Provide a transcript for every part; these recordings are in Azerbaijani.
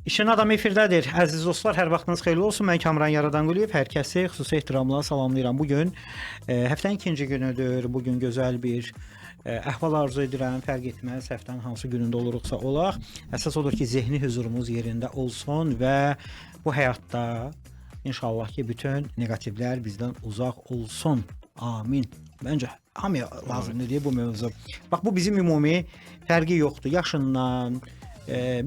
İşin adamı efirdədir. Əziz dostlar, hər vaxtınız xeyirli olsun. Mən Kamran Yaradanquliyev. Hər kəsi xüsusi ehtiramla salamlayıram. Bugün həftənin ikinci günüdür. Bugün gözəl bir əhval arzu edirəm. Fərq etməz həftənin hansı günündə oluruqsa olaq. Əsas odur ki, zehni huzurumuz yerində olsun və bu həyatda inşallah ki, bütün neqativlər bizdən uzaq olsun. Amin. Məncə hamıya lazımdır deyə bu mövzu. Bax, bu bizim ümumi fərqi yoxdur. Yaşından,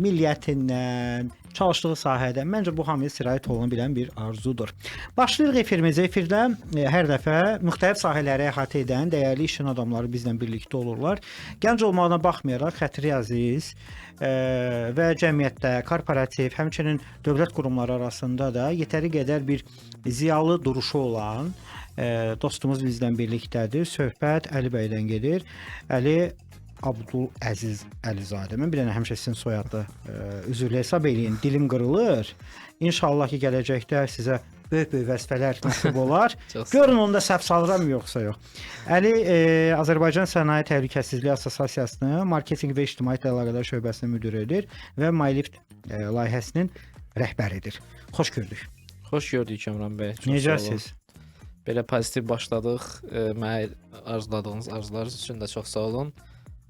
milliyyətindən, çalışdığı sahədən. Məncə bu hamıya sirayət oluna bilən bir arzudur. Başlayırıq efirimizə. Efirdə hər dəfə müxtəlif sahələri əhatə edən dəyərli işin adamları bizlə birlikdə olurlar. Gənc olmağına baxmayaraq xətri əziz və cəmiyyətdə, korporativ, həmçinin dövlət qurumları arasında da yetəri qədər bir ziyalı duruşu olan dostumuz bizlə birlikdədir. Söhbət Əli bəydən gedir. Əli Abdüləziz Əlizadə. Mən bir dənə həmişə sizin soyadı üzrlə hesab eləyin. Dilim qırılır. İnşallah ki, gələcəkdə sizə böyük vəzifələr nasib olar. Görün onda səhv salıram yoxsa yox. Əli Azərbaycan Sənaye Təhlükəsizliyi Assosiasiyasının Marketinq və İctimaiyyət Əlaqələr şöbəsinin müdiridir və MyLift layihəsinin rəhbəridir. Xoş gördük. Xoş gördük Kamran bəy. Necəsiz? Belə pozitiv başladıq. Mənə arzuladığınız arzular üçün də çox sağ olun.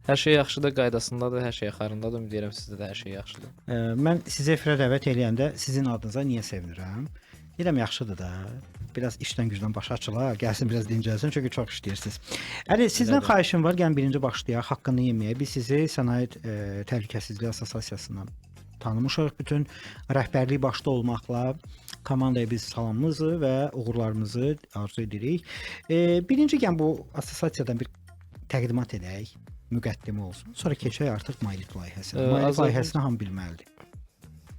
Hər şey yaxşıdır, qaydasındadır, hər şey yaxarındadır. Ümid edirəm sizdə də hər şey yaxşıdır. Mən sizi efirə dəvət eləyəndə sizin adınıza niyə sevinirəm? Deyirəm yaxşıdır da. Biraz işdən gücdən başı açılar, gəlsin biraz dincəlsin, çünki çox işləyirsiniz. Əli, sizdən xahişim var, gəlin birinci başlayaq, haqqını yeməyə. Biz sizi Sənaye Təhlükəsizliyi Assosiasiyasından tanımışıq. Bütün rəhbərlik başda olmaqla komandaya biz salamımızı və uğurlarımızı arzu edirik. Birinci gəlin bu assosiasiyadan bir təqdimat edək. Müqəddimə olsun. Sonra keçək artıq MyLift layihəsinə. MyLift layihəsini hamı bilməlidir.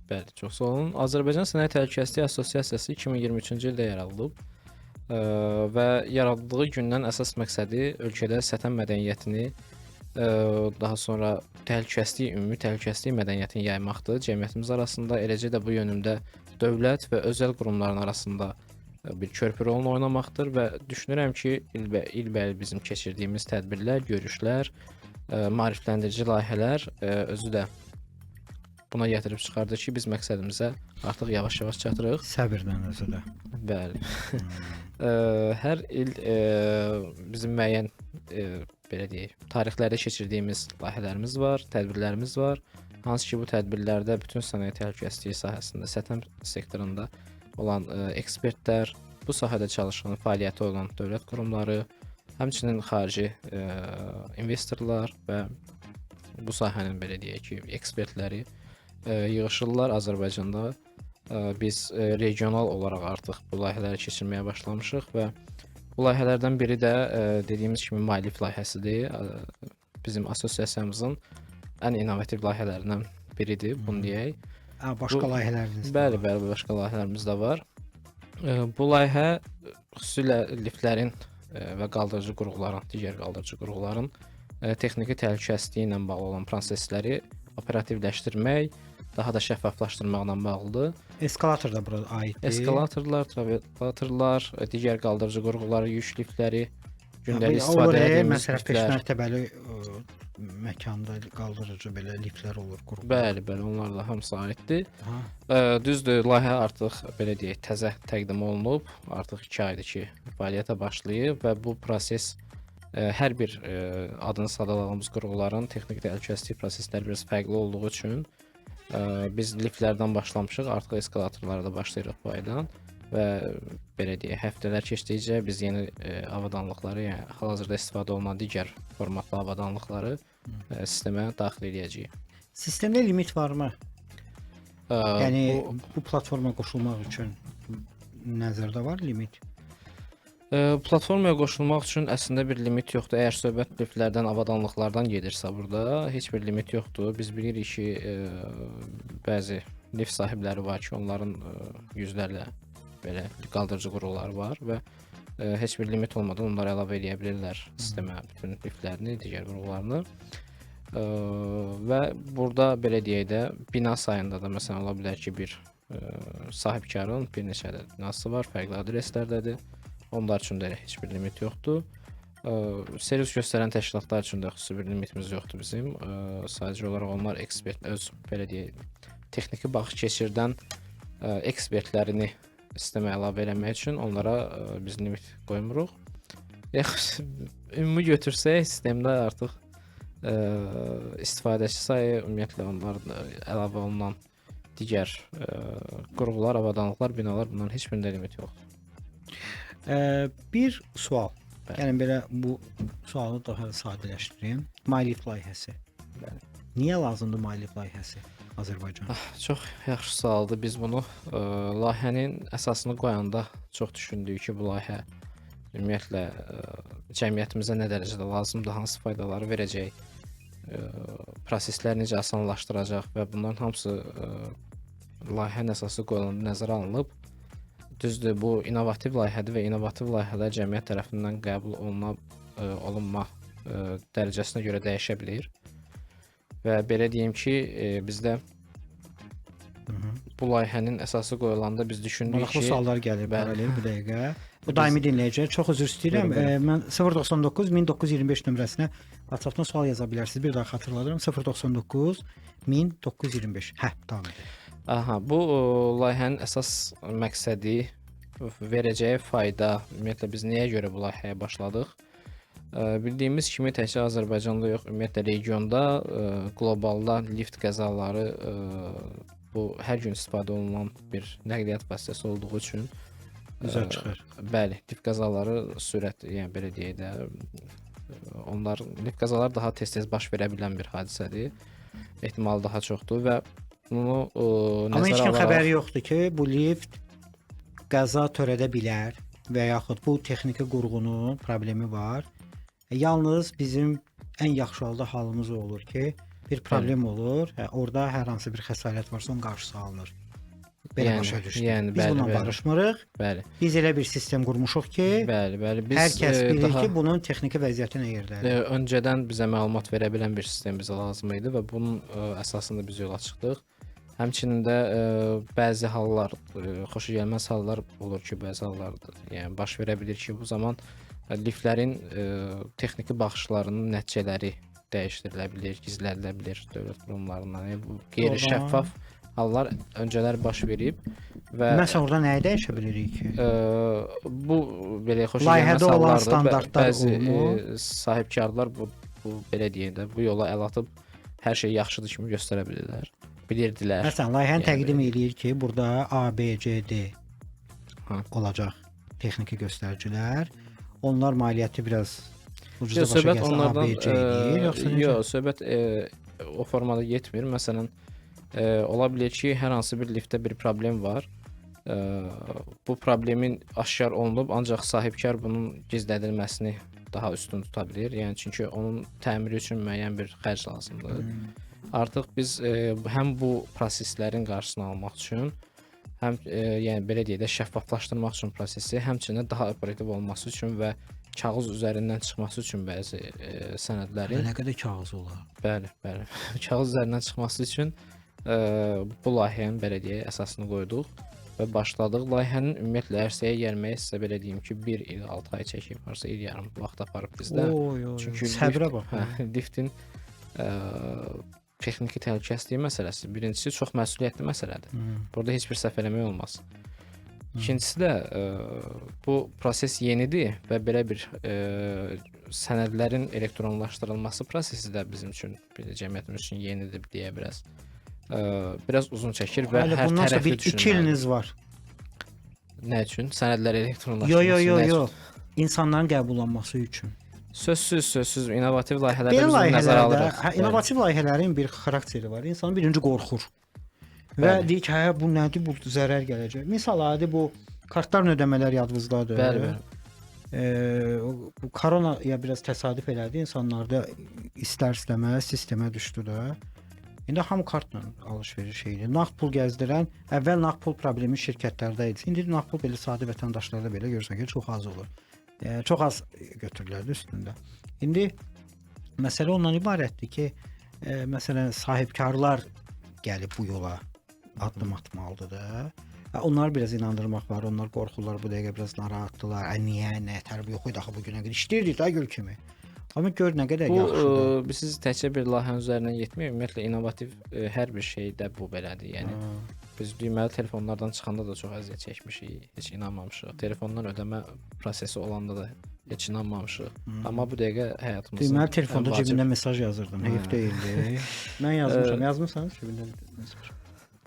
Bəli, çox sağ olun. Azərbaycan Sənaye Təhlükəsizliyi Assosiasiyası 2023-cü ildə yaradılıb və yaradıldığı gündən əsas məqsədi ölkədə sətan mədəniyyətini, daha sonra ümumi təhlükəsizlik mədəniyyətini yaymaqdır cəmiyyətimiz arasında. Eləcə də bu yönümdə dövlət və özəl qurumların arasında bir körpü rolunu oynamaqdır və düşünürəm ki, ilbəil bizim keçirdiyimiz tədbirlər, görüşlər, maarifləndirici layihələr özü də buna gətirib çıxardır ki, biz məqsədimizə artıq yavaş-yavaş çatırıq. Səbirlə özü də. Bəli. Hər il bizim müəyyən belə deyək, tarixlərdə keçirdiyimiz layihələrimiz var, tədbirlərimiz var. Hansı ki, bu tədbirlərdə bütün sənaye təhlükəsizliyi sahəsində, sətan sektorunda olan ekspertlər, bu sahədə çalışan, fəaliyyəti olan dövlət qurumları, həmçinin xarici investorlar və bu sahənin belə deyək ki, ekspertləri yığışırlar Azərbaycanda. Biz regional olaraq artıq bu layihələri keçirməyə başlamışıq və bu layihələrdən biri də dediyimiz kimi MyLift layihəsidir. Bizim assosiasiyamızın ən innovativ layihələrindən biridir, bunu deyək. Başqa layihələriniz? Bəli, başqa layihələrimiz də var. Bu layihə xüsusilə liftlərin və qaldırıcı qurğuların, digər qaldırıcı qurğuların texniki təhlükəsizliyi ilə bağlı olan prosesləri operativləşdirmək, daha da şəffaflaşdırmaqla bağlıdır. Eskalator da bura aiddir. Eskalatorlar, travelatorlar, digər qaldırıcı qurğuları, yük liftləri, gündəlik istifadə etdiyimiz liftlər. Məsələn, 5 mərtəbəli məkanda qaldırıcı belə liftlər olur, qurğular. Bəli, onlar da hamısı aiddir. Düzdür, layihə artıq belə deyək, təzə təqdim olunub. Artıq 2 aydır ki, fəaliyyətə başlayıb və bu proses hər bir adını sadaladığımız qurğuların texniki təhlükəsizlik prosesləri biraz fərqli olduğu üçün biz liftlərdən başlamışıq, artıq eskalatorlara da başlayırıq bu aydan və belə deyək, həftələr keçdikcə biz yeni avadanlıqları, yəni hal-hazırda istifadə olunan digər formatlı avadanlıqları sistemə daxil edəcəyik. Sistemdə limit varmı? Yəni bu platformaya qoşulmaq üçün nəzərdə var limit? Platformaya qoşulmaq üçün əslində bir limit yoxdur. Əgər söhbət liftlərdən, avadanlıqlardan gedirsə burada heç bir limit yoxdur. Biz bilirik ki, bəzi lift sahibləri var ki, onların yüzlərlə belə qaldırıcı qurğuları var və heç bir limit olmadan onları əlavə edə bilirlər sistemə bütün liftlərini, digər qurğularını. Və burada belə deyək də bina sayında da məsələn ola bilər ki, bir sahibkarın bir neçə binası var, fərqli adreslərdədir. Onlar üçün də heç bir limit yoxdur. Servis göstərən təşkilatlar üçün də xüsusi bir limitimiz yoxdur bizim. Sadəcə olaraq onlar ekspert öz belə deyək texniki baxış keçirdən ekspertlərini sistemə əlavə eləmək üçün onlara biz limit qoymuruq. Ümumi götürsək, sistemdə artıq istifadəçi sayı, ümumiyyətlə onlar əlavə olunan digər qurğular, avadanlıqlar, binalar, bunların heç birində limit yoxdur. Bir sual. Yəni belə bu sualı daha sadələşdireyim. MyLift layihəsi. Bəli. Niyə lazımdır MyLift layihəsi Azərbaycana? Çox yaxşı sualdır. Biz bunu layihənin əsasını qoyanda çox düşündük ki, bu layihə ümumiyyətlə cəmiyyətimizə nə dərəcədə lazımdır, hansı faydaları verəcək, proseslər necə asanlaşdıracaq və bunların hamısı layihənin əsası qoyulanda nəzərə alınıb. Düzdür, bu innovativ layihədir və innovativ layihələr cəmiyyət tərəfindən qəbul olunma dərəcəsinə görə dəyişə bilər. Və belə deyim ki, bizdə bu layihənin əsası qoyulanda biz düşündük ki... Maraqlı suallar gəlir paralel bir dəqiqə. Bu daimi dinləyicilər, çox üzr istəyirəm. Mən 099-1925 nömrəsinə WhatsApp-dan sual yaza bilərsiniz. Bir daha xatırladıram. 099-1925. Davam edin. Bu layihənin əsas məqsədi, verəcəyi fayda, ümumiyyətlə biz nəyə görə bu layihəyə başladıq? Bildiyimiz kimi təkcə Azərbaycanda yox, ümumiyyətlə regionda, qlobalda lift qəzaları bu hər gün istifadə olunan bir nəqliyyat vasitəsi olduğu üçün Güzel çıxır. Bəli, lift qəzaları sürət, yəni belə deyək də, lift qəzaları daha tez-tez baş verə bilən bir hadisədir. Ehtimalı daha çoxdur və bunu Amma heç kim xəbəri yoxdur ki, bu lift qəza törədə bilər və yaxud bu texniki qurğunun problemi var. Yalnız bizim ən yaxşı halımız olur ki, bir problem olur, orada hər hansı bir xəsarət varsa onun qarşısı alınır. Belə başa düşdük. Biz bununla barışmırıq. Bəli. Biz elə bir sistem qurmuşuq ki, biz hər kəs bilir ki, bunun texniki vəziyyəti nə yerdədir. Öncədən bizə məlumat verə bilən bir sistem bizə lazım idi və bunun əsasında biz yola çıxdıq. Həmçinin də bəzi hallar, xoşagəlməz hallar olur ki, bəzi hallarda, yəni baş verə bilir ki, bu zaman liftlərin texniki baxışlarının nəticələri dəyişdirilə bilər, gizlədilə bilər dövlət qurumlarından. Yəni bu qeyri-şəffaf hallar öncələr baş verib və məsələn orada nəyi dəyişə bilirik ki? Bu belə xoşagəlməz hallardır. Bəzi sahibkarlar bu belə deyək də, bu yola əl atıb hər şey yaxşıdır kimi göstərə bilirlər. Bilirdilər. Məsələn, layihəni təqdim eləyir ki, burada A, B, C, D olacaq texniki göstəricilər. Onlar maliyyəti biraz ucuza başa gəlsə A, B, C deyir, yoxsa necə? Yox, söhbət o formada getmir. Məsələn, ola bilər ki, hər hansı bir liftdə bir problem var. Bu problemin aşkar olunub, ancaq sahibkar bunun gizlədilməsini daha üstün tuta bilər. Yəni çünki onun təmiri üçün müəyyən bir xərc lazımdır. Artıq biz həm bu proseslərin qarşısını almaq üçün, həm yəni belə deyək də şəffaflaşdırmaq üçün prosesi, həmçinin daha operativ olması üçün və kağız üzərindən çıxması üçün bəzi sənədlərin nə qədər kağız olar? Bəli. Kağız üzərindən çıxması üçün bu layihənin belə deyək əsasını qoyduq və başladıq. Layihənin ümumiyyətlə ərsəyə gəlməyə sizə belə deyim ki, 1 il 6 ay çəkib, varsa il yarım vaxt aparıb bizdə. Çünki səbrə bax. Liftin texniki təhlükəsizliyi məsələsi birincisi çox məsuliyyətli məsələdir. Burada heç bir səhv eləmək olmaz. İkincisi də bu proses yenidir və belə bir sənədlərin elektronlaşdırılması prosesi də bizim üçün, cəmiyyətimiz üçün yenidir deyə biraz uzun çəkir və hər tərəfli düşünməlidir. 2 iliniz var. Nə üçün? Sənədlər elektronlaşdırılması. Yox. İnsanların qəbullanması üçün. Sözsüz innovativ layihələrdə biz nəzərə alırıq. İnnovativ layihələrin bir xarakteri var. İnsan birinci qorxur. Və deyir ki, bu nədir, bu zərər gələcək. Misal adi bu kartların ödəmələr yadınızdadır. Bəli. Bu koronaya biraz təsadüf elədi. İnsanlar da istər-istəməz sistemə düşdü də. İndi hamı kartla alış-veriş edir. Nağd pul gəzdirən, əvvəl nağd pul problemi şirkətlərdə idi. İndi nağd pul belə sadə vətəndaşlarda belə görürsən ki, çox az olur. Çox az götürülərdi üstündə. İndi məsələ ondan ibarətdir ki, məsələn sahibkarlar gəlib bu yola addım atmalıdır da. Onları biraz inandırmaq var. Onlar qorxurlar, bu dəqiqə biraz narahatdılar. Niyə, nə tərəf yox idi axı bu günə qədər işləyirdik də gül kimi. Amma gör nə qədər Bu yaxşıdır. siz təkcə bir layihənin üzərindən getmir, ümumiyyətlə innovativ hər bir şeydə bu belədir. Yəni biz düyməli telefonlardan çıxanda da çox əziyyət çəkmişik, heç inanmamışıq. Telefondan ödəmə prosesi olanda da heç inanmamışıq. Amma bu dəqiqə həyatımızın Düyməli telefonda ən vacib- cibində mesaj yazırdım. Heyf deyildi. Mən yazmışam. Yazmısan cibində mesaj?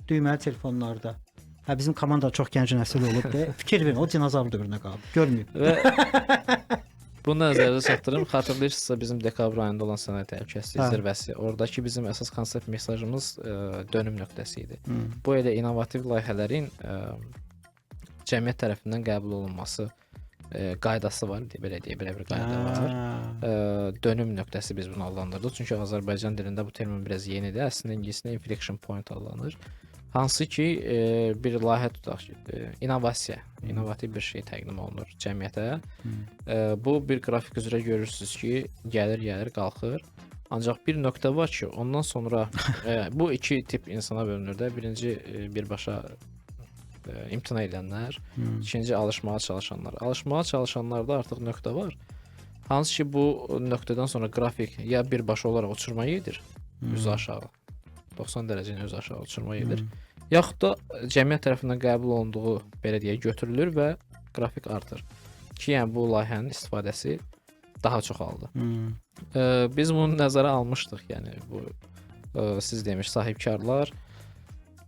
Düyməli telefonlarda. Hə bizim komanda çox gənc nəsil olub da. Fikir verin, o dinozavr dövrünə qalıb. Görməyib. Və bunu nəzərdə çatdırım. Xatırlayırsınızsa bizim dekabr ayında olan sənaye təhlükəsizliyi Hə. zirvəsi. Oradakı bizim əsas konsept mesajımız dönüm nöqtəsi idi. Bu elə innovativ layihələrin cəmiyyət tərəfindən qəbul olunması qaydası var, belə bir qayda var. Dönüm nöqtəsi biz bunu adlandırdıq. Çünki Azərbaycan dilində bu termin biraz yenidir. Əslində ingiliscə inflection point adlanır. Hansı ki bir layihə tutaq ki, innovasiya, innovativ bir şey təqdim olunur cəmiyyətə. Bu bir qrafik üzrə görürsüz ki, gəlir, qalxır. Ancaq bir nöqtə var ki, ondan sonra bu iki tip insana bölünür də. Birinci birbaşa imtina edənlər, ikinci alışmağa çalışanlar. Alışmağa çalışanlarda artıq nöqtə var. Hansı ki bu nöqtədən sonra qrafik ya birbaşa olaraq uçurma gedir, üzü aşağı. 90 dərəcəyə üzü aşağı uçurma gedir. Yaxud da cəmiyyət tərəfindən qəbul olunduğu belə deyək götürülür və qrafik artır. Ki, yəni bu layihənin istifadəsi daha çoxaldı. Biz bunu nəzərə almışdıq. Yəni bu siz demiş sahibkarlar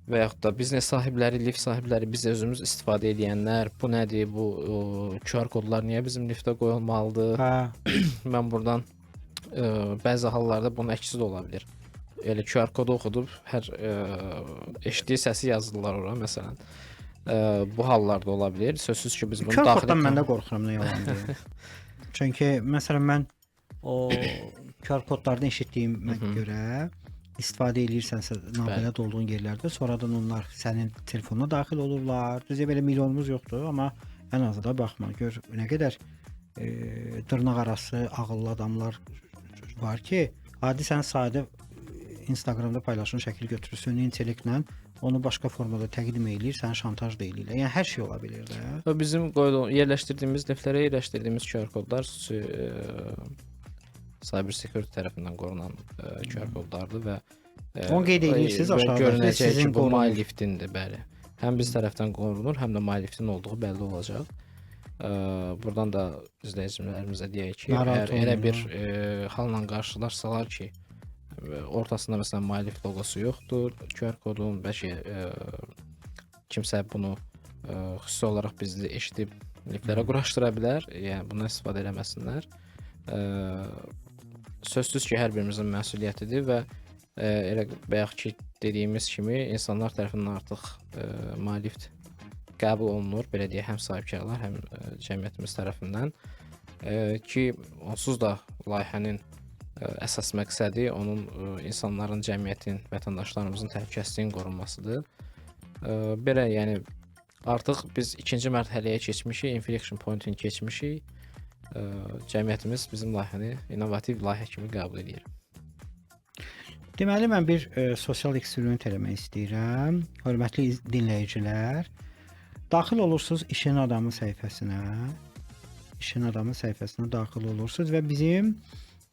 və yaxud da biznes sahibləri, lift sahibləri, biz özümüz istifadə edənlər, bu nədir? Bu QR kodlar niyə bizim liftə qoyulmalıdır? Hə. Mən buradan bəzi hallarda bunun əksi də ola bilər. Elə QR kodu oxudub hər eşitdiyi səsi yazdılar ora məsələn. Bu hallarda ola bilər. Sözsüz ki biz bunu QR daxil koddan mən də qorxuram nə yalan deyim. Çünki məsələn mən o QR kodlardan eşitdiyimə görə istifadə edirsənsə nabələd olduğun yerlərdə sonradan onlar sənin telefonuna daxil olurlar. Düzə belə milyonumuz yoxdur, amma ən azı da baxma gör nə qədər dırnaq arası ağıllı adamlar var ki, adi sən sadə Instagramda paylaşdığın şəkil götürür, süni intellektlə onu başqa formada təqdim eləyir, səni şantaj da eləyirlər. Yəni hər şey ola bilər də. Və bizim yerləşdirdiyimiz liftlərə yerləşdirdiyimiz QR kodlar cyber security tərəfindən qorunan QR kodlardır və onu qeyd edirsiniz aşağıda. Görünəcək Sizin ki, bu qorunur. MyLiftindir, bəli. Həm biz tərəfdən qorunur, həm də MyLiftin olduğu bəlli olacaq. Buradan da izləyicilərimizə deyək ki, Narahat əgər elə olmayın, bir halla qarşılaşsalar ki, ortasında məsələn MyLift loqosu yoxdur, QR kodun bəlkə kimsə bunu xüsusi olaraq bizi eşidib liftlərə quraşdıra bilər. Yəni bundan istifadə eləməsinlər. Sözsüz ki, hər birimizin məsuliyyətidir və elə bayaq ki dediyimiz kimi insanlar tərəfindən artıq MyLift qəbul olunur, belə deyək, həm sahibkarlar, həm cəmiyyətimiz tərəfindən ki, onsuz da layihənin əsas məqsədi onun insanların, cəmiyyətin, vətəndaşlarımızın təhlükəsizliyinin qorunmasıdır. Belə, yəni artıq biz ikinci mərhələyə keçmişik, inflection point-in keçmişik. Cəmiyyətimiz bizim layihəni innovativ layihə kimi qəbul edir. Deməli mən bir sosial eksperiment eləmək istəyirəm. Hörmətli dinləyicilər, daxil olursunuz İşin Adamı səhifəsinə. İşin Adamı səhifəsinə daxil olursunuz və bizim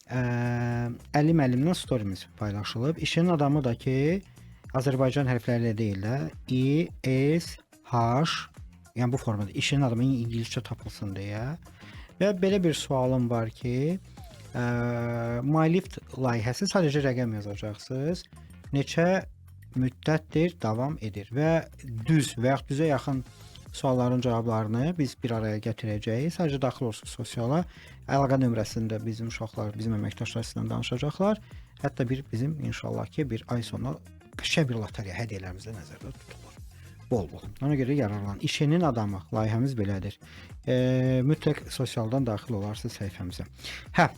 Əli müəllimlə storyimiz paylaşılıb. İşin adamı da ki Azərbaycan hərfləri ilə deyil də I, S, H, yəni bu formada işin adamı ingiliscə tapılsın deyə. Və belə bir sualım var ki, MyLift layihəsi sadəcə rəqəm yazacaqsınız. Neçə müddətdir davam edir və düz və yaxud düzə yaxın sualların cavablarını biz bir araya gətirəcəyik. Sadəcə daxil olursunuz sosiala. Əlaqə nömrəsində bizim uşaqlar, bizim əməkdaşlar sizinlə danışacaqlar. Hətta bizim inşallah ki bir ay sonra qəşəng bir lotereya hədiyyələrimiz də nəzərdə tutulur. Bol-bol. Ona görə yararlanın. İşinin adamı layihəmiz belədir. Mütləq sosialdan daxil olarsınız səhifəmizə. Hə,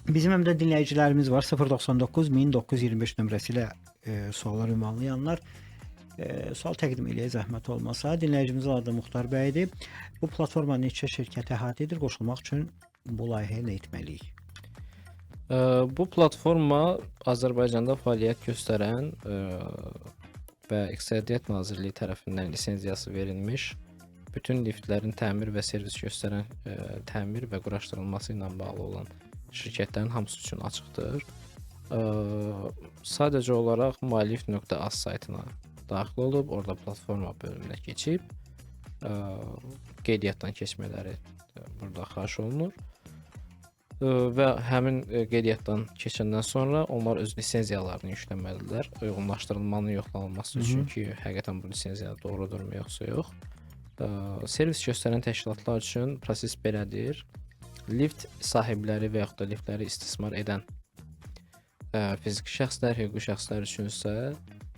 bizim həm də dinləyicilərimiz var. 099 1925 nömrəsi ilə suallar ünvanlayanlar sual təqdim eləyə zəhmət olmasa. Dinləyicimizin adı Muxtar bəydir. Bu platforma neçə şirkət əhatə edir? Qoşulmaq üçün bu layihəyə nə etməliyik? Bu platforma Azərbaycanda fəaliyyət göstərən və İqtisadiyyat Nazirliyi tərəfindən lisenziyası verilmiş bütün liftlərin təmir və servis göstərən təmir və quraşdırılması ilə bağlı olan şirkətlərin hamısı üçün açıqdır. Sadəcə olaraq malif.az saytına daxil olub, orada platforma bölümünə keçib qeydiyyatdan keçmələri burada xahiş olunur. Və həmin qeydiyyatdan keçəndən sonra onlar öz lisenziyalarını yükləməlidirlər. Uyğunlaşdırılmanın yoxlanılması üçün ki, həqiqətən bu lisenziya doğrudurmu yoxsa yox. Servis göstərən təşkilatlar üçün proses belədir. Lift sahibləri və yaxud da liftləri istismar edən fiziki şəxslər, hüquqi şəxslər üçün isə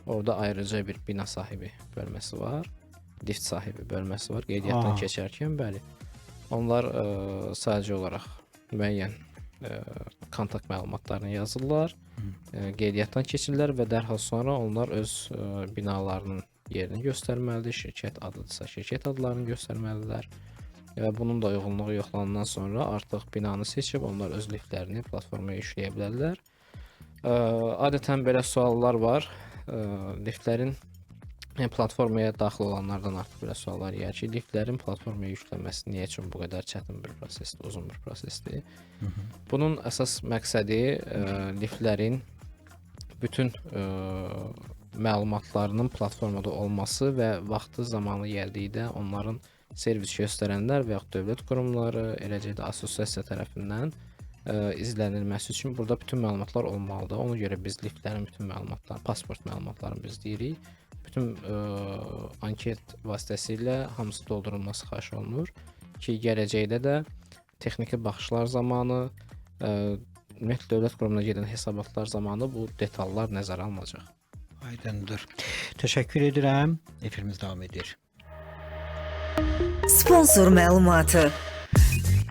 orada ayrıca bir bina sahibi bölməsi var. Lift sahibi bölməsi var. Qeydiyyatdan keçərkən, bəli. Onlar sadəcə olaraq müəyyən kontakt məlumatlarını yazırlar. Qeydiyyatdan keçirlər və dərhal sonra onlar öz binalarının yerini göstərməlidir. Şirkət adıdırsa, şirkət adlarını göstərməlidirlər. Və bunun da uyğunluğu yoxlanandan sonra artıq binanı seçib onlar öz liftlərini platformaya yükləyə bilərlər. Adətən belə suallar var. Liftlərin platformaya daxil olanlardan artıq belə suallar gəlir ki, liftlərin platformaya yüklənməsi niyə üçün bu qədər çətin bir prosesdir, uzun bir prosesdir? Bunun əsas məqsədi liftlərin bütün məlumatlarının platformada olması və vaxtı zamanı gəldikdə onların servis göstərənlər və yaxud dövlət qurumları, eləcə də assosiasiya tərəfindən izlənilməsi üçün burada bütün məlumatlar olmalıdır. Ona görə biz liftlərin bütün məlumatlarını, pasport məlumatlarını biz deyirik. Bütün anket vasitəsilə hamısı doldurulması xahiş olunur ki, gələcəkdə də texniki baxışlar zamanı, ümumiyyətlə dövlət qurumuna gedən hesabatlar zamanı bu detallar nəzərə alınacaq. Aydındır. Təşəkkür edirəm. Efirimiz davam edir. Sponsor məlumatı.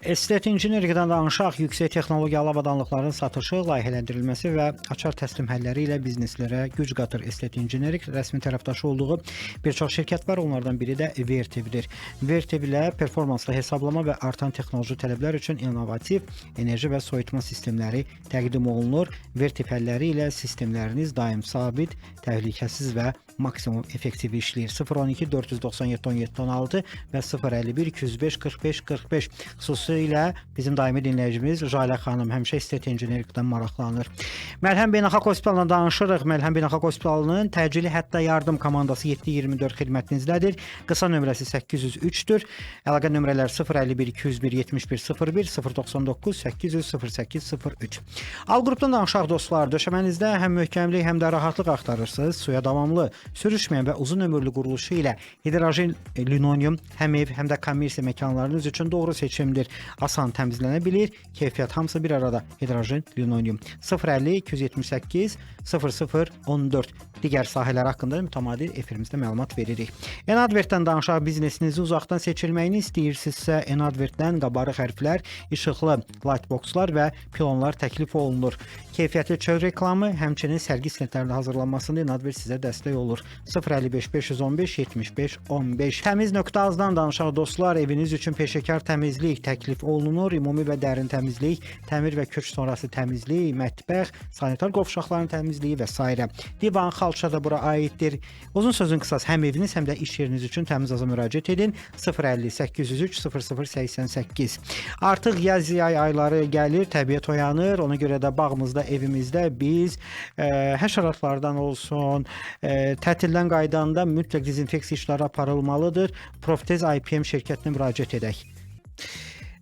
Estet injinerlikdən danışaq, yüksək texnologiyalı avadanlıqların satışı, layihələndirilməsi və açar təslim həlləri ilə bizneslərə güc qatır. Estet injinerik rəsmi tərəfdaşı olduğu bir çox şirkət var, onlardan biri də Vertivdir. Vertiv ilə performanslı hesablama və artan texnoloji tələblər üçün innovativ enerji və soyutma sistemləri təqdim olunur. Vertiv həlləri ilə sistemləriniz daim sabit, təhlükəsiz və maksimum effektiv işləyir. 012 497 17 16 və 051 205 45 45 xüsusilə bizim daimi dinləyicimiz Jalə xanım həmişə estet injinerlikdən maraqlanır. Məlhəm Beynəlxalq Hospitalından danışırıq. Məlhəm Beynəlxalq Hospitalının təcili hətta yardım komandası 724 xidmətinizdədir. Qısa nömrəsi 803-dür. Əlaqə nömrələri 051 201 71 01 099 800 08 03. Al qrupdan danışaq dostlar. Döşəmənizdə həm möhkəmlik, həm də rahatlıq axtarırsınız. Suya davamlı, sürüşməyən və uzun ömürlü quruluşu ilə hidrojen linoleum həm ev, həm də kommersiya məkanlarınız üçün doğru seçimdir. Asan təmizlənə bilir, keyfiyyət hamısı bir arada. Hidrojen linoleum 050 278 00 14. Digər sahələr haqqında mütəmadi efirimizdə məlumat veririk. Enadvertdən danışaq, biznesinizi uzaqdan seçilməyini istəyirsinizsə, Enadvertdən qabarıq hərflər, işıqlı lightboxlar və pilonlar təklif olunur. Keyfiyyətli çöl reklamı, həmçinin sərgi sletlərinin hazırlanmasında Enadvert sizə dəstək olur. 055 515 75 15. Təmiz.az-dan danışaq dostlar, eviniz üçün peşəkar təmizlik təklif olunur. Ümumi və dərin təmizlik, təmir və köç sonrası təmizlik, mətbəx, sanitar qovşaqların təmizliyi və s. Divan, xalça da bura aiddir. Uzun sözün qısası, həm eviniz, həm də iş yeriniz üçün Təmiz.az-a müraciət edin. 050 803 0088. Artıq yaz-yay ayları gəlir, təbiət oyanır. Ona görə də bağımızda, evimizdə biz həşəratlardan olsun, tətildən qaydanda mütləq dezinfeksiya işləri aparılmalıdır. Proftez IPM şirkətinə müraciət edək.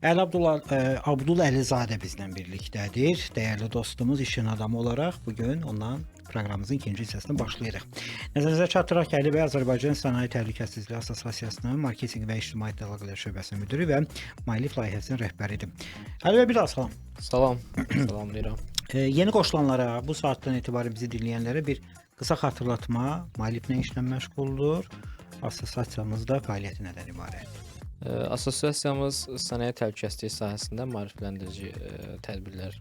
Əli Abdul Əlizadə bizlə birlikdədir. Dəyərli dostumuz, işin adamı olaraq bugün ondan proqramımızın ikinci hissəsini başlayırıq. Nəzərinizə çatdıraq ki, Əli bəy Azərbaycan Sənaye Təhlükəsizliyi Assosiasiyasının Marketinq və İctimai Əlaqələr şöbəsinin müdiri və Mailif layihəsinin rəhbəridir. Əli bəy, bir daha salam. Salam, salamlayıram. Yeni qoşulanlara, bu saatdan etibarən bizi dinləyənlərə bir qısa xatırlatma. Mailif nə işlə məşğuldur? Assosiasiyamızda fəaliyyəti nədən ibarətdir? Assosiasiyamız sənaye təhlükəsizliyi sahəsində maarifləndirici tədbirlər,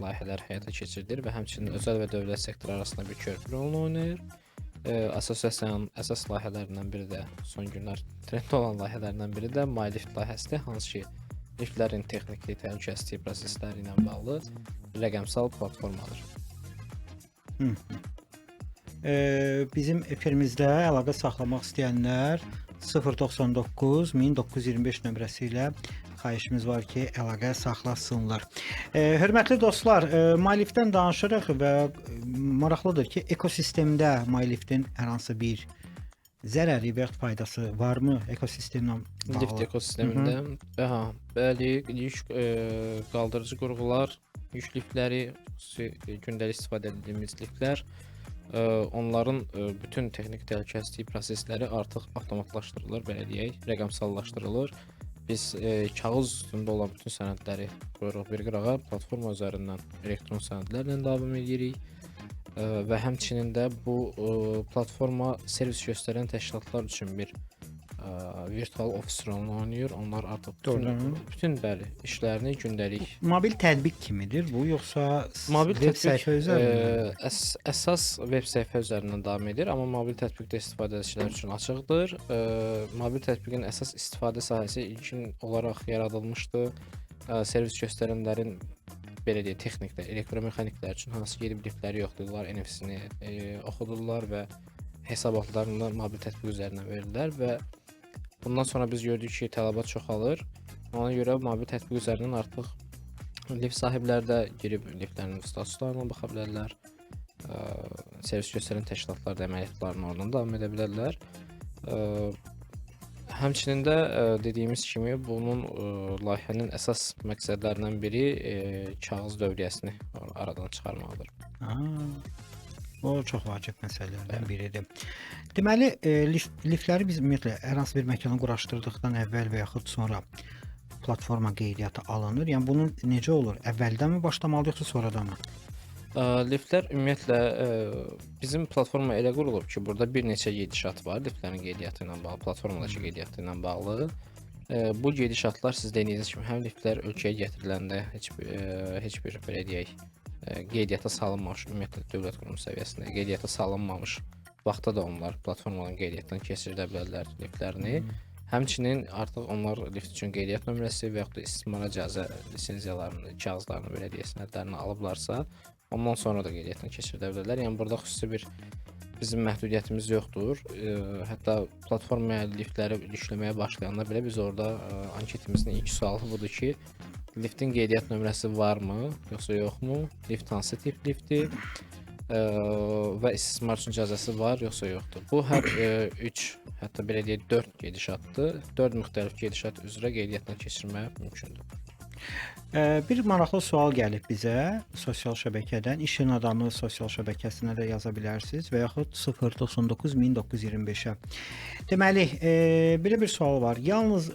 layihələr həyata keçirilir və həmçinin özəl və dövlət sektoru arasında bir körpü rolunu oynayır. Assosiasiyanın əsas layihələrindən biri də, son günlər trenddə olan layihələrindən biri də MyLift layihəsidir, hansı ki, liftlərin texniki təhlükəsizliyi prosesləri ilə bağlı rəqəmsal platformadır. Bizim efirimizdə əlaqə saxlamaq istəyənlər 099 1925 nömrəsi ilə xahişimiz var ki, əlaqə saxlasınlar. Hörmətli dostlar, MyLift-dən danışırıq və maraqlıdır ki, ekosistemdə MyLift-in hər hansı bir zərəri və ya faydası varmı ekosistemlə bağlı? Lift ekosistemində. Aha, bəli, yük qaldırıcı qurğular, yük liftləri, gündəlik istifadə etdiyimiz liftlər, onların bütün texniki təhlükəsizlik prosesləri artıq avtomatlaşdırılır, belə deyək, rəqəmsallaşdırılır. Biz kağız üstündə olan bütün sənədləri qoyuruq bir qırağa, platforma üzərindən elektron sənədlərlə davam edirik. Və həmçinin də bu platforma servis göstərən təşkilatlar üçün bir virtual ofis rolunu oynayır. Onlar artıq bütün bəli işlərini gündəlik Mobil tətbiq kimidir bu, yoxsa mobil veb tətbiq səhifə üzərindən? əsas veb səhifə üzərindən davam edir, amma mobil tətbiqdə istifadə edicilər üçün açıqdır. Mobil tətbiqin əsas istifadə sahəsi ilkin olaraq yaradılmışdı. Servis göstərənlərin belə deyək, texniklər, elektromexaniklər üçün hansı gedib liftləri yoxlayırlar, NFC-ni oxudurlar və hesabatlarını mobil tətbiq üzərindən verirlər və bundan sonra biz gördük ki, tələbat çoxalır. Ona görə mobil tətbiq üzərindən artıq lift sahibləri də girib liftlərin statuslarına baxa bilərlər. Servis göstərən təşkilatlar da əməliyyatlarını oradan davam edə bilərlər. Həmçinin də dediyimiz kimi bunun layihənin əsas məqsədlərindən biri kağız dövriyyəsini aradan çıxarmaqdır. O çox vacib məsələlərdən biridir. Deməli, liftləri biz ümumiyyətlə hər hansı bir məkana quraşdırdıqdan əvvəl və yaxud sonra platforma qeydiyyata alınır. Yəni bunun necə olur? Əvvəldən mi başlamalı, yoxsa sonradan mı? Liftlər ümumiyyətlə bizim platforma elə qurulub ki, burada bir neçə gedişat var liftlərin qeydiyyatı ilə bağlı, platformadakı qeydiyyatı ilə bağlı. Bu gedişatlar siz dediyiniz kimi həm liftlər ölkəyə gətiriləndə heç bir belə deyək, qeydiyyata salınmamış, ümumiyyətlə dövlət qurumu səviyyəsində qeydiyyata salınmamış vaxtda da onlar platformadan qeydiyyatdan keçirilə bilərlər liftlərini. Həmçinin artıq onlar lift üçün qeydiyyat nömrəsi və yaxud da istismara icazə lisenziyalarını, kağızlarını, belə deyək, sənədlərini alıblarsa, ondan sonra da qeydiyyatdan keçirilə bilərlər. Yəni burada xüsusi bir bizim məhdudiyyətimiz yoxdur. Hətta platformaya liftləri yükləməyə başlayanda belə biz orada anketimizin ilk sualı budur ki, liftin qeydiyyat nömrəsi varmı, yoxsa yoxmu? Lift hansı tip liftdir? Və istismar üçün icazəsi var, yoxsa yoxdur? Bu hər 3, hətta belə deyək 4 gedişatdır. 4 müxtəlif gedişat üzrə qeydiyyatdan keçirmək mümkündür. Bir maraqlı sual gəlib bizə sosial şəbəkədən. İşin adamı sosial şəbəkəsinə də yaza bilərsiniz və yaxud 099-1925-ə. Deməli, belə bir sual var. Yalnız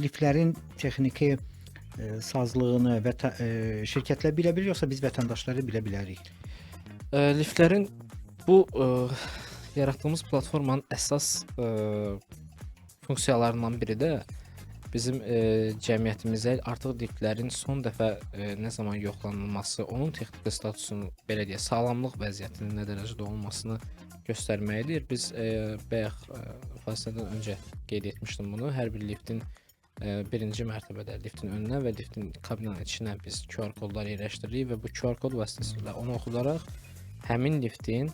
liftlərin texniki sazlığını və şirkətlər bilə bilir, yoxsa biz vətəndaşları bilə bilərik? Liftlərin bu yaratdığımız platformanın əsas funksiyalarından biri də bizim cəmiyyətimizə artıq liftlərin son dəfə nə zaman yoxlanılması, onun texniki statusunun belə deyək, sağlamlıq vəziyyətinin nə dərəcədə olmasını göstərməkdir. Biz bayaq fasilədən öncə qeyd etmişdim bunu. Hər bir liftin birinci mərtəbədə liftin önünə və liftin kabinanın içinə biz QR kodlar yerləşdiririk və bu QR kod vasitəsilə onu oxudaraq həmin liftin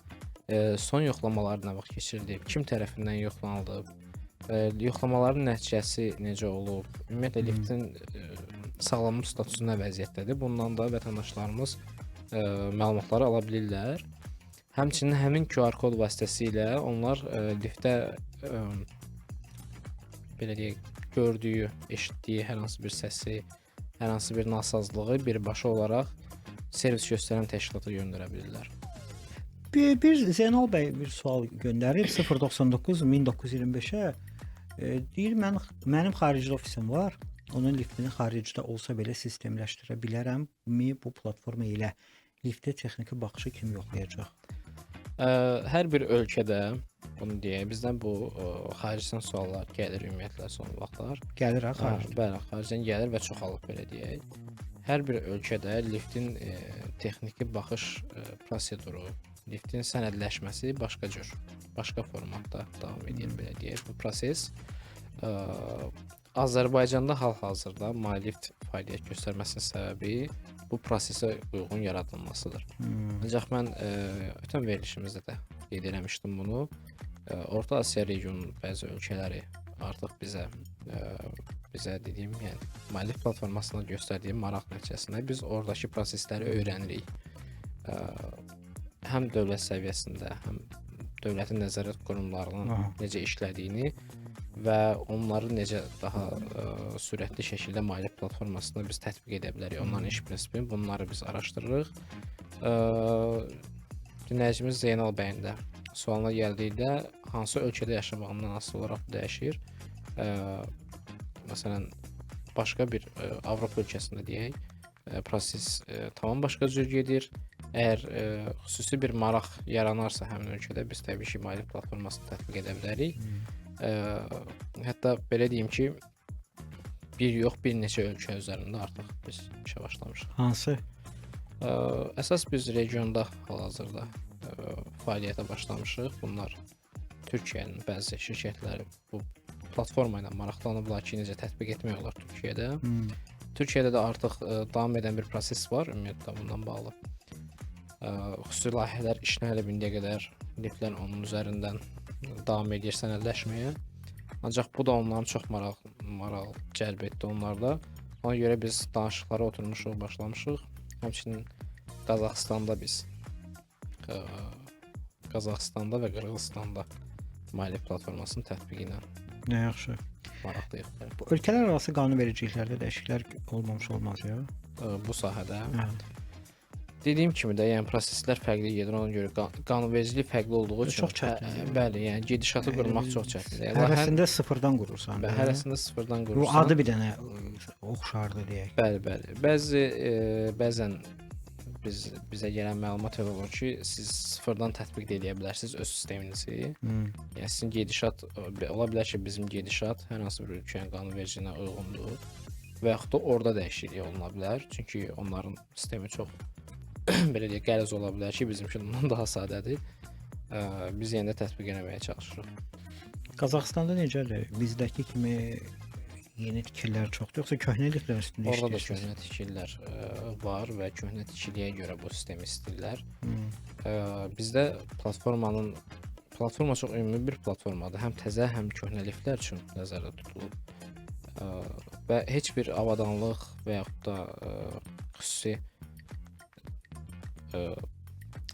son yoxlamaları nə vaxt keçirilib, kim tərəfindən yoxlanılıb, yoxlamaların nəticəsi necə olub, ümumiyyətlə liftin sağlamlıq statusu nə vəziyyətdədir, bundan da vətəndaşlarımız məlumatları ala bilirlər. Həmçinin həmin QR kod vasitəsilə onlar liftdə belə deyək, gördüyü, eşitdiyi hər hansı bir səsi, hər hansı bir nasazlığı birbaşa olaraq servis göstərən təşkilata göndərə bilirlər. Bir Zeynal bəy bir sual göndərib 099-1925-ə. Deyir, mənim xarici ofisim var. Onun liftini xaricdə olsa belə sistemləşdirə bilərəmmi? Bu platforma ilə liftə texniki baxışı kim yoxlayacaq? Hər bir ölkədə, bunu deyək, bizdən bu xaricdən suallar gəlir ümumiyyətlə son vaxtlar. Gəlir ha, xarici. Bəli, xaricdən gəlir və çoxalıb, belə deyək. Hər bir ölkədə liftin texniki baxış proseduru, liftin sənədləşməsi başqa cür, başqa formatda davam edir, belə deyək. Bu proses Azərbaycanda hal-hazırda MyLift fəaliyyət göstərməsinin səbəbi bu prosesə uyğun yaradılmasıdır. Ancaq mən ötən verilişimizdə də qeyd eləmişdim bunu. Orta Asiya regionunun bəzi ölkələri artıq bizə bizə dediyim, yəni müəllif platformasına göstərdiyi maraq nəticəsində biz oradakı prosesləri öyrənirik. Həm dövlət səviyyəsində, həm dövlətin nəzarət qurumlarının necə işlədiyini və onları necə daha sürətli şəkildə müəllif platformasında biz tətbiq edə bilərik. Onların iş prinsipini, bunları biz araşdırırıq. Dinləyicimiz Zeynal bəyin də sualına gəldikdə hansı ölkədə yaşamağından asılı olaraq dəyişir. Məsələn, başqa bir Avropa ölkəsində deyək, proses tamam başqa cür gedir. Əgər xüsusi bir maraq yaranarsa həmin ölkədə biz təbii ki, müəllif platformasını tətbiq edə bilərik. Hətta belə deyim ki, bir neçə ölkə üzərində artıq biz işə başlamışıq. Hansı? Əsas biz regionda hal-hazırda fəaliyyətə başlamışıq. Bunlar Türkiyənin bəzi şirkətləri bu platforma ilə maraqlanıblar ki, necə tətbiq etmək olar Türkiyədə. Türkiyədə də artıq davam edən bir proses var, ümumiyyətlə bundan bağlı. Xüsusi layihələr işlənilib indiyə qədər, liftlər onun üzərindən davam edir sənədləşməyə. Ancaq bu da onların çox maraq cəlb etdi onlarda. Ona görə biz danışıqlara oturmuşuq, başlamışıq. Həmçinin Qazaxıstanda biz Qazaxıstanda və Qırğızstanda müəllif platformasının tətbiqi ilə Nə yaxşı. maraqlıyıq. Bu ölkələr arası qanunvericiliklərdə dəyişikliklər olmaz ya. Bu sahədə dediyim kimi də, yəni proseslər fərqli gedir, ona görə qanunvericilik fərqli olduğu üçün çox çətindir. Bəli, yəni gedişatı qurmaq çox çətindir. Hərəsində sıfırdan qurursan. Və hərəsində sıfırdan Bu qurursan. adı bir dənə oxşardı deyək. Bəli. Bəzən bizə gələn məlumat elə olur ki, siz sıfırdan tətbiq edə bilərsiniz öz sisteminizi. Yəni sizin gedişat ola bilər ki, bizim gedişat hər hansı bir ölkənin qanunvericiliyinə uyğundur və yaxud da orada dəyişiklik oluna bilər. Çünki onların sistemi çox belə deyək, qəliz ola bilər ki, bizimki ondan daha sadədir. Biz yenə də tətbiq etməyə çalışırıq. Qazaxıstanda necədir? Bizdəki kimi yeni tikililər çoxdur, yoxsa köhnə liftlər üstündə Orada da işləyirsiniz? köhnə tikililər var və köhnə tikiliyə görə bu sistemi istəyirlər. Bizdə platforma çox ümumi bir platformadır. Həm təzə, həm köhnə liftlər üçün nəzərdə tutulub. Və heç bir avadanlıq və yaxud da xüsusi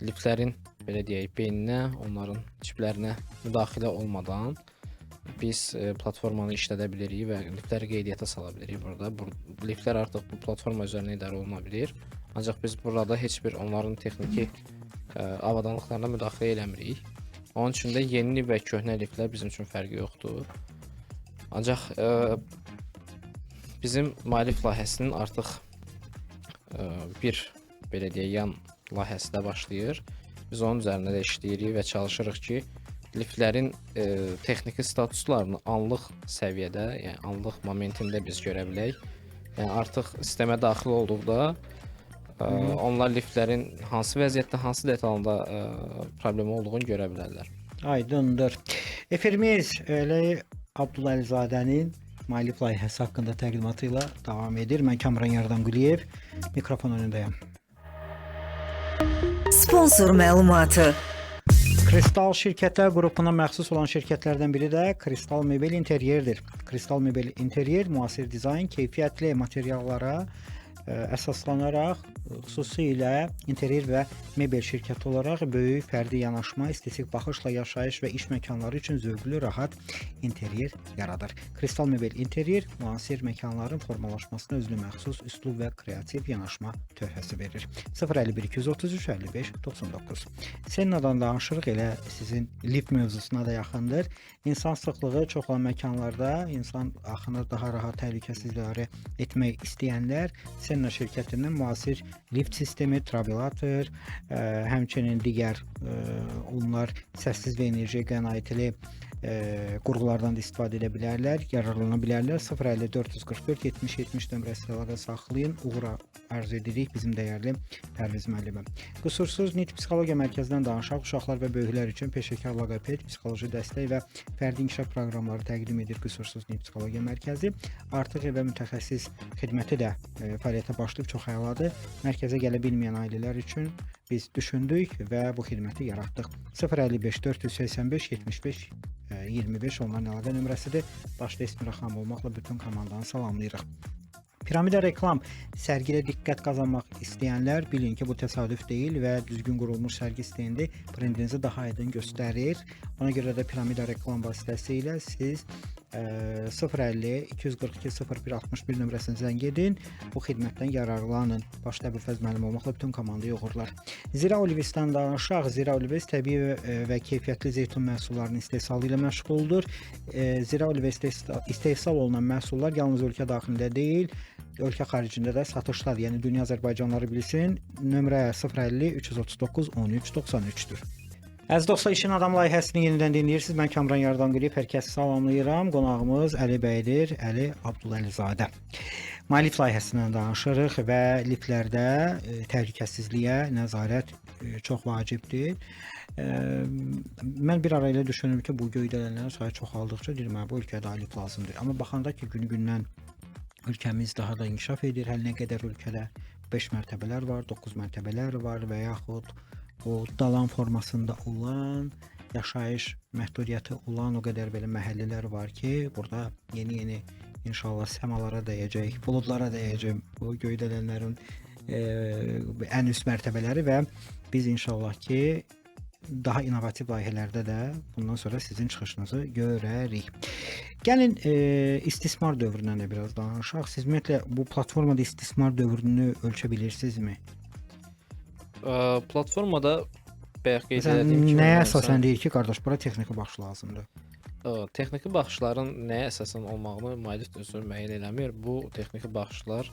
liftlərin belə deyək, beyninə, onların çiplərinə müdaxilə olmadan biz platformanı işlədə bilirik və liftləri qeydiyyata sala bilirik burada. Liftlər artıq bu platforma üzərindən idarə oluna bilir. Ancaq biz burada heç bir onların texniki avadanlıqlarına müdaxilə eləmirik. Onun üçün də yeni və köhnə liftlər bizim üçün fərqi yoxdur. Ancaq bizim müəllif layihəsinin artıq bir belə deyək, yan layihəsi də başlayır. Biz onun üzərində də işləyirik və çalışırıq ki, liftlərin texniki statuslarını anlıq səviyyədə, yəni anlıq momentində biz görə bilək. Yəni artıq sistemə daxil olduqda onlar liftlərin hansı vəziyyətdə, hansı detalında problemi olduğunu görə bilərlər. Aydındır. Efirimiz elə Abduləlizadənin müəllif layihəsi haqqında təqdimatı ilə davam edir. Mən Kamran Yardanquliyev, mikrofon önündəyəm. Sponsor məlumatı. Kristal şirkətlər qrupuna məxsus olan şirkətlərdən biri də Kristal Mebel İnteryerdir. Kristal Mebel İnteryer müasir dizayn, keyfiyyətli materiallara əsaslanaraq xüsusilə interyer və mebel şirkəti olaraq böyük fərdi yanaşma, estetik baxışla yaşayış və iş məkanları üçün zövqlü, rahat interyer yaradır. Kristal Mebel İnteryer müasir məkanların formalaşmasına özünə məxsus üslub və kreativ yanaşma töhfəsi verir. 051 233 55 99. Sennadan danışırıq, elə sizin lift mövzusuna da yaxındır. İnsan sıxlığı çox olan məkanlarda insan axını daha rahat, təhlükəsiz idarə etmək istəyənlər Senna şirkətindən müasir lift sistemi, travilator, həmçinin digər onlar səssiz və enerjiyə qənaətli qurğulardan da istifadə edə bilərlər, yararlana bilərlər. 050 444 70 70 nömrəsində saxlayın. Uğur arzu edirik bizim dəyərli Pərviz müəllimə. Qüsursuz Nitq Psixologiya Mərkəzindən danışaq. Uşaqlar və böyüklər üçün peşəkar loqoped, psixoloji dəstək və fərdi inkişaf proqramları təqdim edir Qüsursuz Nitq Psixologiya Mərkəzi. Artıq evə mütəxəssis xidməti də fəaliyyətə başlayıb, çox əladır. Mərkəzə gələ bilməyən ailələr üçün biz düşündük və bu xidməti yaratdıq. 055 485 75 25 onların əlaqə nömrəsidir. Başda İsmir xanım olmaqla bütün komandanı salamlayırıq. Piramida reklam sərgidə diqqət qazanmaq istəyənlər bilin ki, bu təsadüf deyil və düzgün qurulmuş sərgi stendi brendinizi daha aydın göstərir. Ona görə də piramida reklam vasitəsilə siz 050 242 01 61 nömrəsinə zəng edin. Bu xidmətdən yararlanın. Başda Əbülfəz müəllim olmaqla bütün komandı yoxurlar. Zira Olives'dən danışaq. Zira Olives təbii və keyfiyyətli zeytun məhsullarının istehsalı ilə məşğuldur. Zira Olives'də istehsal olunan məhsullar yalnız ölkə daxilində deyil, ölkə xaricində də satışdadır. Yəni dünya Azərbaycanlıları bilsin. Nömrə 050 339 13 93-dür. Əziz dostlar, İşin Adam layihəsini yenidən dinləyirsiniz. Mən Kamran Yardımgülüyev, hər kəsi salamlayıram. Qonağımız Əli bəydir, Əli Abdulləlizadə. Malif layihəsindən danışırıq və liftlərdə təhlükəsizliyə nəzarət çox vacibdir. Mən bir ara elə düşünürüm ki, bu göydələnlərin sayı çoxaldıqca deyirəm, bu ölkədə lift lazımdır. Amma baxanda ki, günü-gündən ölkəmiz daha da inkişaf edir. Hər nə qədər ölkədə 5 mərtəbələr var, 9 mərtəbələr var və yaxud o dalan formasında olan, yaşayış məhdudiyyəti olan o qədər belə məhəllələr var ki, burada yeni inşallah səmalara dəyəcək, buludlara dəyəcək bu göydələnlərin ən üst mərtəbələri və biz inşallah ki, daha innovativ layihələrdə də bundan sonra sizin çıxışınızı görərik. Gəlin istismar dövründən də biraz danışaq. Siz ümumiyyətlə bu platformada istismar dövrünü ölçə bilirsinizmi? Platformada bayaq qeyd etdiyim kimi nəyə əsasən deyir ki, qardaş, bura texniki baxış lazımdır? Texniki baxışların nəyə əsasən olmağını müəllif özü müəyyən eləmir. Bu texniki baxışlar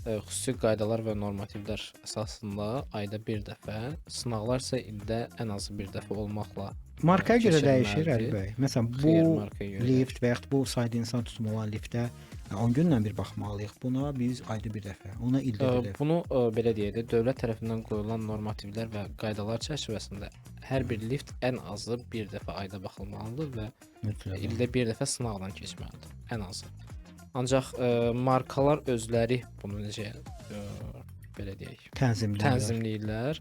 xüsusi qaydalar və normativlər əsasında ayda bir dəfə, sınaqlar isə ildə ən azı bir dəfə olmaqla markaya görə dəyişir Əli bəy. Məsələn, bu lift və yaxud bu sayda insan tutumu olan liftə 10 gündən bir baxmalıyıq. Buna biz ayda bir dəfə, ona ildə bir dəfə. Bunu belə deyək də, dövlət tərəfindən qoyulan normativlər və qaydalar çərçivəsində hər bir lift ən azı bir dəfə ayda baxılmalıdır və ildə bir dəfə sınaqdan keçməlidir, ən azı. Ancaq markalar özləri bunu necə belə deyək, tənzimləyirlər.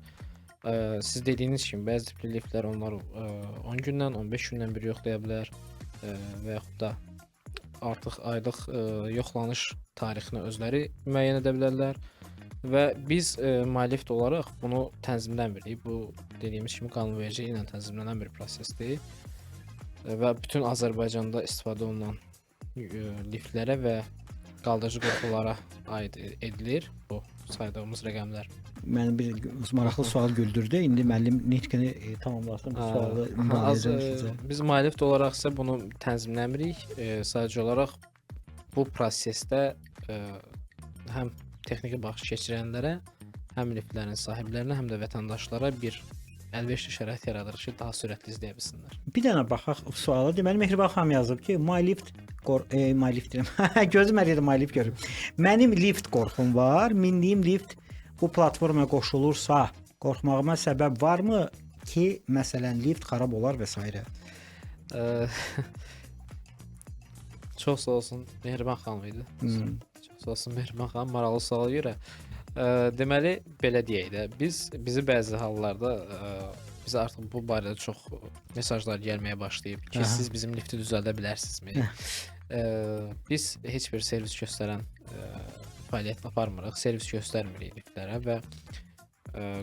Siz dediyiniz kimi bəzi tipli liftlər onlar 10 gündən, 15 gündən bir yoxlaya bilər və yaxud da artıq aylıq yoxlanış tarixini özləri müəyyən edə bilərlər və biz Malift olaraq bunu tənzimləmirik. Bu dediyimiz kimi qanunverici ilə tənzimlənən bir prosesdir və bütün Azərbaycanda istifadə olunan liftlərə və qaldırıcı qurğulara aid edilir bu saydığımız rəqəmlər. Məni bir maraqlı sual güldürdü. İndi müəllim nitqini tamamlasın bu sualı ünvanlayacağıq. Biz Malift olaraq isə bunu tənzimləmirik. Sadəcə olaraq bu prosesdə həm texniki baxış keçirənlərə, həm liftlərin sahiblərinə, həm də vətəndaşlara bir əlverişli şərait yaradırıq ki, daha sürətli izləyə bilsinlər. Bir dənə baxaq suala. Deməli Mehriban xanım yazıb ki, Malift deyirəm. Gözüm əriyir Malift görüm. Mənim lift qorxum var. Mindiyim lift bu platformaya qoşulursa, qorxmağıma səbəb varmı ki, məsələn, lift xarab olar və s. Çox sağ olsun Mehriban xanım idi. Çox sağ olsun Mehriban xanım maraqlı suala görə. Deməli belə deyək də, bizi bəzi hallarda bizə artıq bu barədə çox mesajlar gəlməyə başlayıb ki, siz bizim lifti düzəldə bilərsinizmi? Biz heç bir servis göstərən fəaliyyət aparmırıq, servis göstərmirik liftlərə və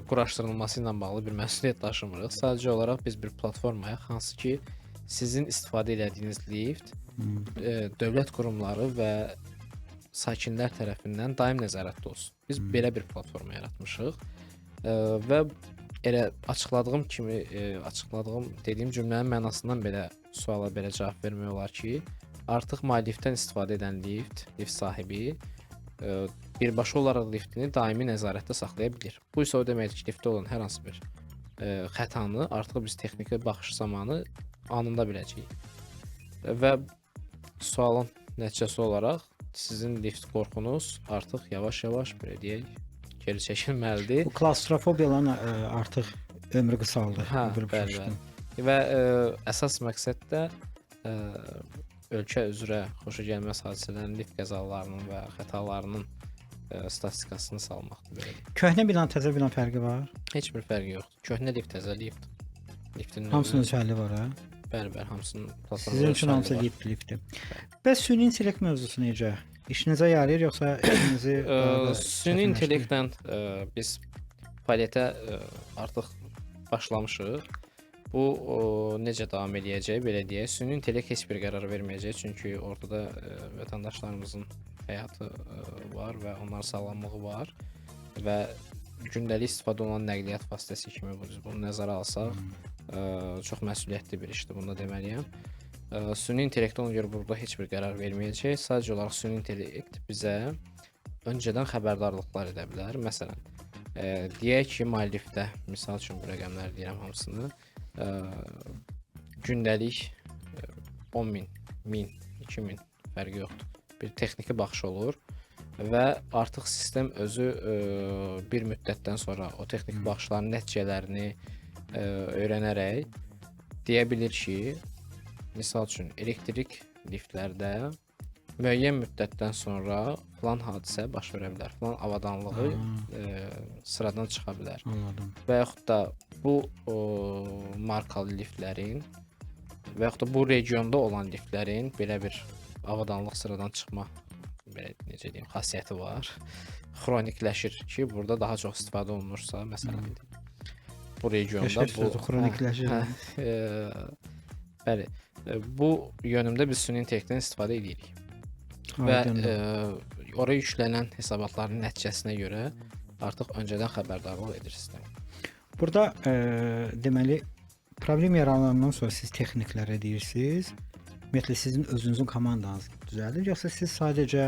quraşdırılması ilə bağlı bir məsuliyyət daşımırıq. Sadəcə olaraq biz bir platformaya, hansı ki sizin istifadə etdiyiniz lift dövlət qurumları və sakinlər tərəfindən daim nəzarətdə olsun. Biz belə bir platforma yaratmışıq və elə açıqladığım dediyim cümlənin mənasından belə suala belə cavab vermək olar ki, artıq Maliftdən istifadə edən lift sahibi birbaşa olaraq liftini daimi nəzarətdə saxlaya bilir. Bu isə o deməkdir ki, liftdə olan hər hansı bir xətanı artıq biz texniki baxış zamanı anında biləcəyik. Və sualın nəticəsi olaraq sizin lift qorxunuz artıq yavaş-yavaş belə deyək, geri çəkilməlidir. Bu klaustrofobiyaların artıq ömrü qısaldı. Bəli. Və əsas məqsəd də ölkə üzrə xoşagəlməz hadisələrin, lift qəzalarının və xətalarının statistikasını salmaqdır belə. Köhnə bina, təzə bina fərqi var. Heç bir fərqi yoxdur. Köhnə lift, təzə lift. Liftin Hamısının öz həlli var ha. bəli, hamısının platformada Sizin üçün öz hamısı həlli var. liftdir. Bəs süni intellekt mövzusu necə? İşinizə yarayır yoxsa işinizi Süni intellektlə biz fəaliyyətə artıq başlamışıq. Bu necə davam eləyəcək, belə deyək. Süni intellekt heç bir qərar verməyəcək, çünki ortada vətəndaşlarımızın həyatı var və onların sağlamlığı var və gündəlik istifadə olunan nəqliyyat vasitəsi kimi bunu nəzərə alsaq, çox məsuliyyətli bir işdir, bunu da deməliyəm. Süni intellekt ona görə burada heç bir qərar verməyəcək. Sadəcə olaraq süni intellekt bizə öncədən xəbərdarlıqlar edə bilər. Məsələn, deyək ki, müəllifdə, misal üçün bu rəqəmləri deyirəm hamısını, gündəlik 10.000, 1000, 2000 fərqi yoxdur. Bir texniki baxış olur və artıq sistem özü bir müddətdən sonra o texniki baxışların nəticələrini öyrənərək deyə bilir ki, misal üçün elektrik liftlərdə müəyyən müddətdən sonra falan hadisə baş verə bilər, falan avadanlığı sıradan çıxa bilər. Anladım. Və yaxud da bu markalı liftlərin və yaxud da bu regionda olan liftlərin belə bir avadanlıq sıradan çıxma, belə necə deyim, xassiyyəti var. Xronikləşir ki, burada daha çox istifadə olunursa, məsələn, bu regionda bu xronikləşir. Bəli, bu yönümdə biz süni intellektdən istifadə edirik. Və oraya yüklənən hesabatların nəticəsinə görə artıq öncədən xəbərdarlıq edir sistem. Burada deməli problem yaralanandan sonra siz texniklərə deyirsiniz. Ümumiyyətlə sizin özünüzün komandanız düzəldir, yoxsa siz sadəcə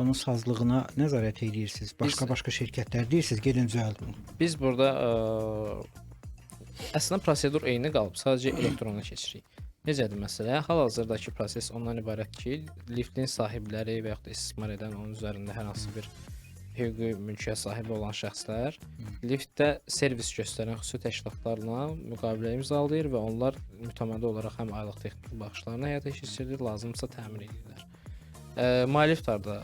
onun sazlığına nəzarət edirsiniz? Başqa şirkətlər deyirsiniz, gedin düzəldin. Biz burada əslində prosedur eyni qalıb, sadəcə elektrona keçirik. Necədir məsələ? Hal-hazırdakı proses ondan ibarət ki, liftin sahibləri və yaxud da istismar edən, onun üzərində hər hansı bir hüquqi mülkiyyət sahibi olan şəxslər liftdə servis göstərən xüsusi təşkilatlarla müqavilə imzalayır və onlar mütəmadi olaraq həm aylıq texniki baxışlarını həyata keçirir, lazımsa təmin edirlər. Müəlliflər də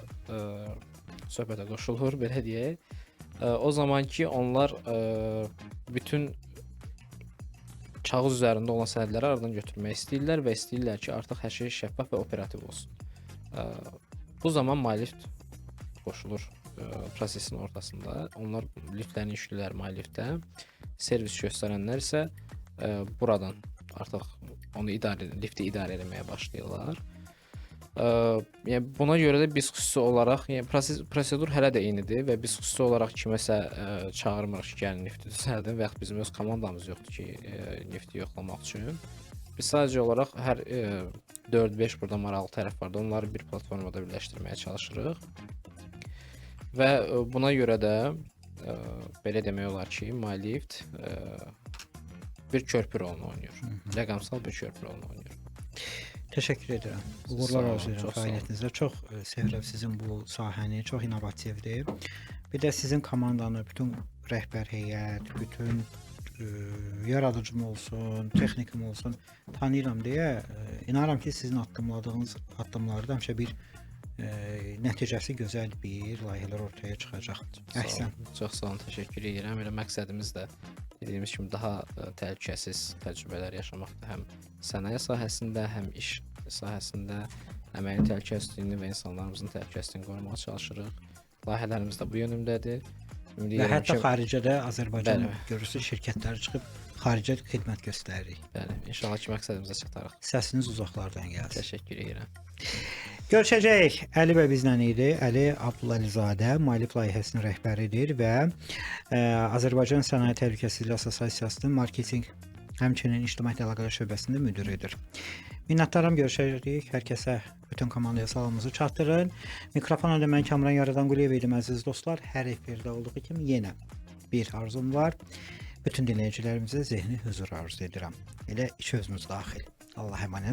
söhbətə qoşulur, belə deyək. O zaman ki, onlar bütün kağız üzərində olan sənədləri aradan götürmək istəyirlər və istəyirlər ki, artıq hər şey şəffaf və operativ olsun. Bu zaman müəllif qoşulur prosesin ortasında. Onlar liftlərini yükləyirlər müəllifdə. Servis göstərənlər isə buradan artıq onu lifti idarə etməyə başlayırlar. Yəni buna görə də biz xüsusi olaraq, yəni prosedur hələ də eynidir və biz xüsusi olaraq kiməsə çağırmırıq ki, gəlin lifti düzəldin və yaxud bizim öz komandamız yoxdur ki, lifti yoxlamaq üçün. Biz sadəcə olaraq hər 4-5 burada maraqlı tərəf var da, onları bir platformada birləşdirməyə çalışırıq. Və buna görə də belə demək olar ki, MyLift bir körpü rolunu oynayır. Rəqəmsal bir körpü rolunu oynayır. Təşəkkür edirəm. Uğurlar arzulayıram fəaliyyətinizdə. Çox sevirəm sizin bu sahəni, çox innovativdir. Bir də sizin komandanı, bütün rəhbər heyət, bütün yaradıcım olsun, texnikim olsun tanıyıram deyə inanıram ki, sizin addımladığınız addımlarda həmişə bir nəticəsi gözəl bir layihələr ortaya çıxacaq. Əhsən. Çox sağ olun, təşəkkür edirəm. Elə məqsədimiz də dediyimiz kimi daha təhlükəsiz təcrübələr yaşamaqdır. Həm sənaye sahəsində, həm iş sahəsində əməyin təhlükəsizliyini və insanlarımızın təhlükəsizliyini qorumağa çalışırıq. Layihələrimiz də bu yönümdədir. Və hətta xaricədə Azərbaycan görürsünüz şirkətləri çıxıb xaricə xidmət göstəririk. Bəli, inşallah ki məqsədimizə çatarıq. Səsiniz uzaqlardan gəlsin. Təşəkkür edirəm. Görüşəcəyik. Əli bəy bizlə idi. Əli Abdullazadə MyLift layihəsinin rəhbəridir və Azərbaycan Sənaye Təhlükəsizliyi Assosiasiyasının marketinq, həmçinin ictimai əlaqələr şöbəsində müdiridir. Minnətdaram, görüşəcəyik. Hər kəsə, bütün komandaya salamımızı çatdırın. Mikrofon önündə mən Kamran Yaradan Quliyev idim, əziz dostlar. Hər efirdə olduğu kimi yenə bir arzum var. Bütün dinləyicilərimizə zehni huzur arzu edirəm. Elə iç özünüz daxil. Allah əmanət.